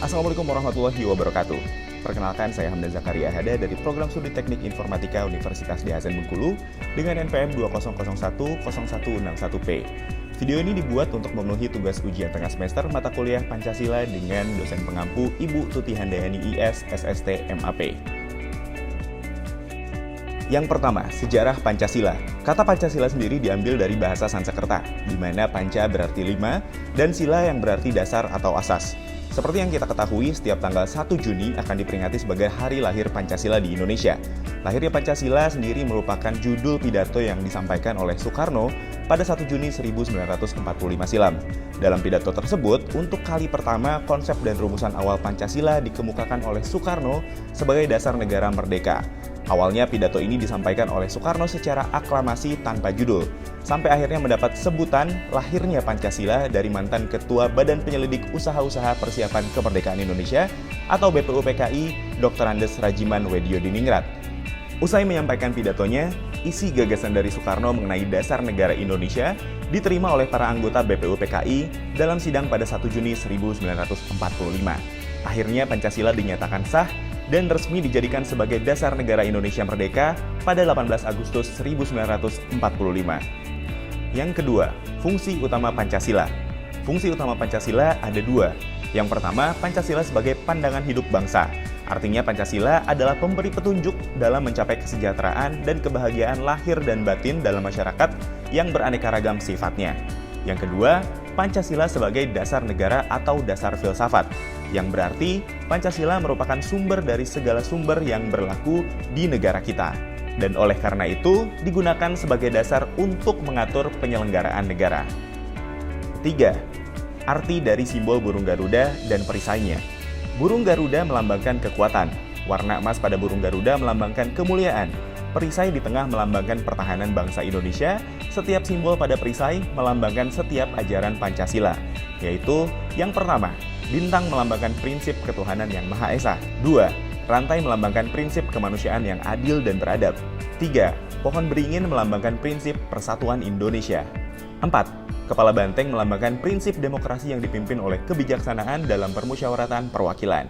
Assalamualaikum warahmatullahi wabarakatuh. Perkenalkan, saya Hamdan Zakaria Hada dari Program Studi Teknik Informatika Universitas Dwi Hasan Bengkulu dengan NPM 20010161P. Video ini dibuat untuk memenuhi tugas ujian tengah semester mata kuliah Pancasila dengan dosen pengampu Ibu Tuti Handayani IS, SST, MAP. Yang pertama, sejarah Pancasila. Kata Pancasila sendiri diambil dari bahasa Sanskerta, di mana panca berarti 5 dan sila yang berarti dasar atau asas. Seperti yang kita ketahui, setiap tanggal 1 Juni akan diperingati sebagai hari lahir Pancasila di Indonesia. Lahirnya Pancasila sendiri merupakan judul pidato yang disampaikan oleh Soekarno pada 1 Juni 1945 silam. Dalam pidato tersebut, untuk kali pertama konsep dan rumusan awal Pancasila dikemukakan oleh Soekarno sebagai dasar negara merdeka. Awalnya pidato ini disampaikan oleh Soekarno secara aklamasi tanpa judul, sampai akhirnya mendapat sebutan lahirnya Pancasila dari mantan Ketua Badan Penyelidik Usaha-Usaha Persiapan Kemerdekaan Indonesia atau BPUPKI, Dr. Andes Rajiman Weddiodiningrat. Usai menyampaikan pidatonya, isi gagasan dari Soekarno mengenai dasar negara Indonesia diterima oleh para anggota BPUPKI dalam sidang pada 1 Juni 1945. Akhirnya Pancasila dinyatakan sah dan resmi dijadikan sebagai dasar negara Indonesia merdeka pada 18 Agustus 1945. Yang kedua, fungsi utama Pancasila. Fungsi utama Pancasila ada dua. Yang pertama, Pancasila sebagai pandangan hidup bangsa. Artinya Pancasila adalah pemberi petunjuk dalam mencapai kesejahteraan dan kebahagiaan lahir dan batin dalam masyarakat yang beraneka ragam sifatnya. Yang kedua, Pancasila sebagai dasar negara atau dasar filsafat, yang berarti Pancasila merupakan sumber dari segala sumber yang berlaku di negara kita, dan oleh karena itu digunakan sebagai dasar untuk mengatur penyelenggaraan negara. 3. Arti dari simbol burung Garuda dan perisainya. Burung Garuda melambangkan kekuatan, warna emas pada burung Garuda melambangkan kemuliaan, perisai di tengah melambangkan pertahanan bangsa Indonesia, setiap simbol pada perisai melambangkan setiap ajaran Pancasila, yaitu yang pertama, bintang melambangkan prinsip ketuhanan yang Maha Esa. 2. Rantai melambangkan prinsip kemanusiaan yang adil dan beradab. 3. Pohon beringin melambangkan prinsip persatuan Indonesia. 4. Kepala banteng melambangkan prinsip demokrasi yang dipimpin oleh kebijaksanaan dalam permusyawaratan perwakilan.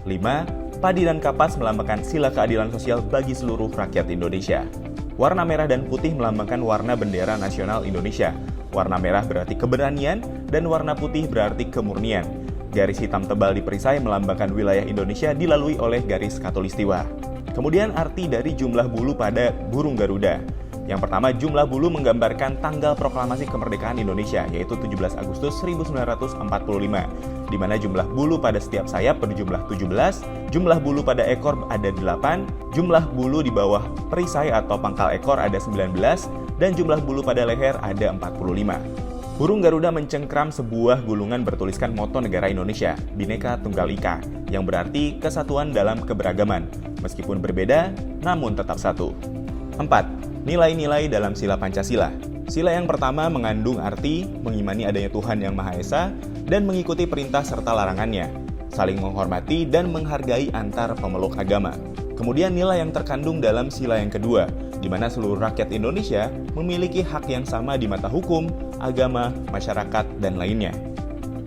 5. Padi dan kapas melambangkan sila keadilan sosial bagi seluruh rakyat Indonesia. Warna merah dan putih melambangkan warna bendera nasional Indonesia. Warna merah berarti keberanian dan warna putih berarti kemurnian. Garis hitam tebal di perisai melambangkan wilayah Indonesia dilalui oleh garis khatulistiwa. Kemudian arti dari jumlah bulu pada burung Garuda. Yang pertama, jumlah bulu menggambarkan tanggal proklamasi kemerdekaan Indonesia, yaitu 17 Agustus 1945, di mana jumlah bulu pada setiap sayap berjumlah 17, jumlah bulu pada ekor ada 8, jumlah bulu di bawah perisai atau pangkal ekor ada 19, dan jumlah bulu pada leher ada 45. Burung Garuda mencengkram sebuah gulungan bertuliskan moto negara Indonesia, Bhinneka Tunggal Ika, yang berarti kesatuan dalam keberagaman, meskipun berbeda, namun tetap satu. 4. Nilai-nilai dalam sila Pancasila. Sila yang pertama mengandung arti mengimani adanya Tuhan Yang Maha Esa dan mengikuti perintah serta larangannya, saling menghormati dan menghargai antar pemeluk agama. Kemudian nilai yang terkandung dalam sila yang kedua, di mana seluruh rakyat Indonesia memiliki hak yang sama di mata hukum, agama, masyarakat, dan lainnya.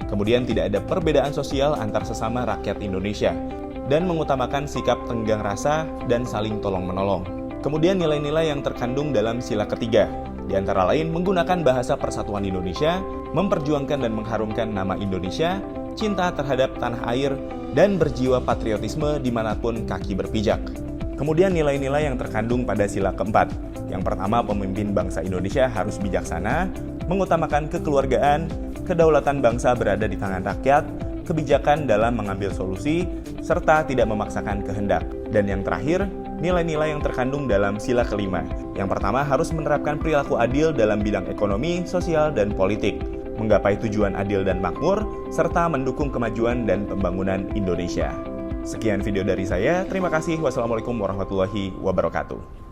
Kemudian tidak ada perbedaan sosial antar sesama rakyat Indonesia, dan mengutamakan sikap tenggang rasa dan saling tolong-menolong. Kemudian nilai-nilai yang terkandung dalam sila ketiga, di antara lain menggunakan bahasa persatuan Indonesia, memperjuangkan dan mengharumkan nama Indonesia, cinta terhadap tanah air, dan berjiwa patriotisme dimanapun kaki berpijak. Kemudian nilai-nilai yang terkandung pada sila keempat. Yang pertama, pemimpin bangsa Indonesia harus bijaksana, mengutamakan kekeluargaan, kedaulatan bangsa berada di tangan rakyat, kebijakan dalam mengambil solusi, serta tidak memaksakan kehendak. Dan yang terakhir, nilai-nilai yang terkandung dalam sila kelima. Yang pertama, harus menerapkan perilaku adil dalam bidang ekonomi, sosial, dan politik, menggapai tujuan adil dan makmur, serta mendukung kemajuan dan pembangunan Indonesia. Sekian video dari saya, terima kasih. Wassalamualaikum warahmatullahi wabarakatuh.